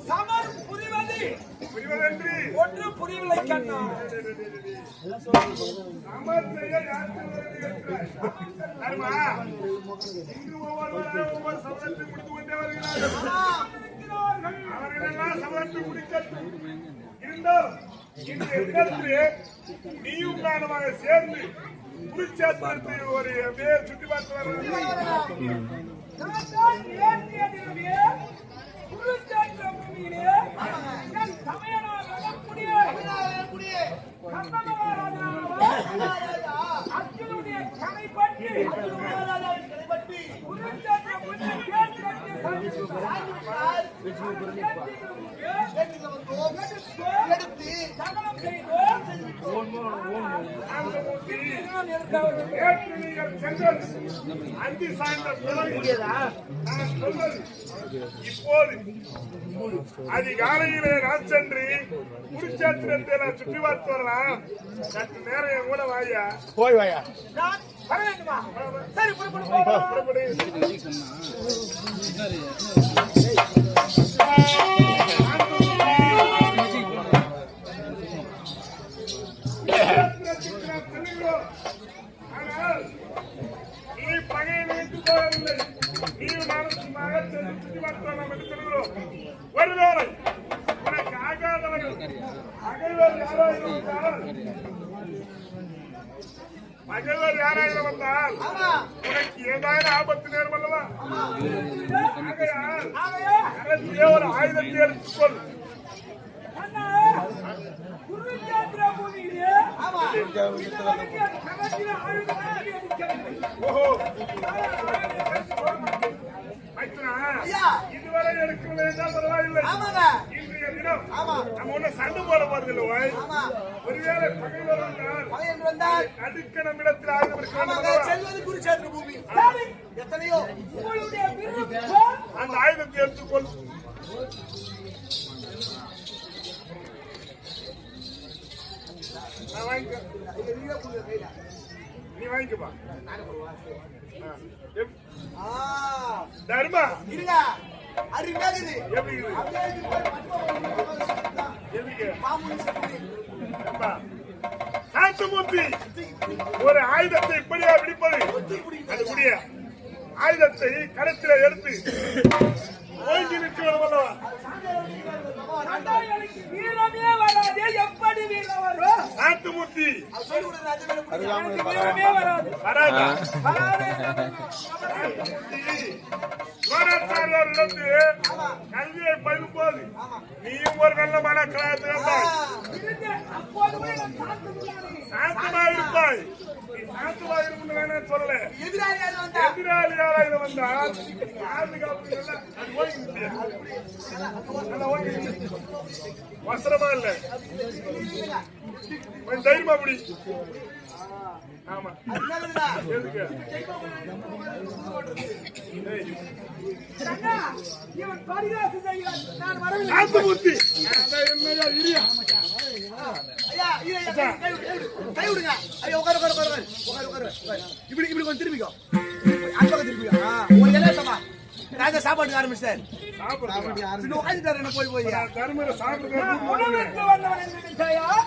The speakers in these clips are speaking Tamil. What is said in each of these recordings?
சமர் புரிவது ஒன்று புரியவில்லை கண்ணா. சமர் செய்ய ஒவ்வொரு சமரத்தை முடித்து கொண்டே வருகிறார்கள். அவர்களெல்லாம் சமரத்தை முடிக்கட்டும். இருந்தாலும் நீயும் நானுமாக சேர்ந்து குருச்சேத்திரத்தை ஒரு அப்படியே சுற்றி பார்த்து வர அந்தி இப்போது அதிகாலையிலே நான் சென்று குருச்சேத்திரத்தை நான் சுற்றி பார்த்து வரலாம். சற்று நேரம் என் கூட வாயா. போய் வாயா. சரி புறப்படு. நீ பகையை நினைத்து போகவில்லை. நீயும் நானும் சுற்றி பார்த்து வரலாம் என்று சொல்கிறோம். ஒருவேளை உனக்கு ஆகாதவர்கள் பகைவர் யாராக வந்தால் உனக்கு ஏதாவது ஆபத்து நேரும் அல்லவா? ஒரு ஆயுதத்தை எடுத்துக்கொள். இதுவரை எடுக்கவில்லை என்றால் பரவாயில்லை. இன்றைய தினம் நம்ம ஒண்ணு சண்டை போட போறதில்லை. ஒருவேளை பகைவர் வந்தால் அடுக்க நம்மிடத்தில் ஆயுதம் செல்வது குருச்சேத்திர பூமி. எத்தனையோ அந்த ஆயுதத்தை எடுத்துக்கொள். நீ வாங்கிக்கப்பா. தர்மா இருங்க அருமையாகுது. சாந்தமூர்த்தி ஒரு ஆயுதத்தை இப்படியா பிடிப்பது? அது முடிய ஆயுதத்தை கரத்தில் எடுத்து ஓங்கி நிற்க வேண்டும் அல்லவா? வீரமே வராதே, எப்படி வீரம் வரும்? சாந்தமூர்த்தி வீரமே வராது. கல்வியை பயிலும் போது நீயும் ஒரு நல்ல மனக்கலாயத்தில் சாந்தமாக இருப்பாய். நீ சாந்தமாக இருக்கும் வேணாம் சொல்லல. எதிராளியாராக வந்தால் வசரமா இல்ல கொஞ்சம் தைரியமா முடி. ஆமா சாந்தமூர்த்தி கை விடுங்க. இப்படி இப்படி கொஞ்சம் திரும்பிக்கோ. அன்பகம் திரும்பிக்கோ. ஒரு இலவசமா ராஜா சாப்பாட்டுக்கு ஆரம்பிச்சார். போய் போய்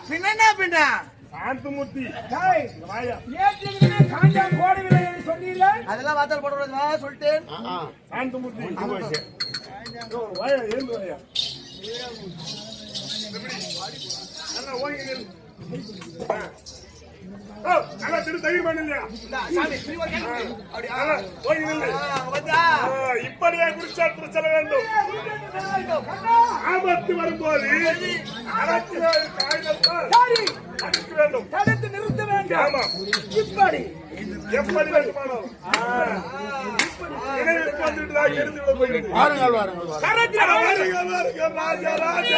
பின்ன பின்ன சாந்தமூர்த்தி அதெல்லாம் வார்த்தை போட சொல்லிட்டேன். சாந்தமூர்த்தி நல்லா திரு தைரியமா இல்லையா? இப்படியே குருச்சேத்திரம் செல்ல வேண்டும். ஆபத்து வரும்போது அடிக்க வேண்டும், தடுத்து நிறுத்த வேண்டும். ஆமா இப்படி எப்படி வேண்டுமானாலும் நினைவுக்கு வந்துட்டு தான் எடுத்து போயிருக்கு. ராஜா ராஜா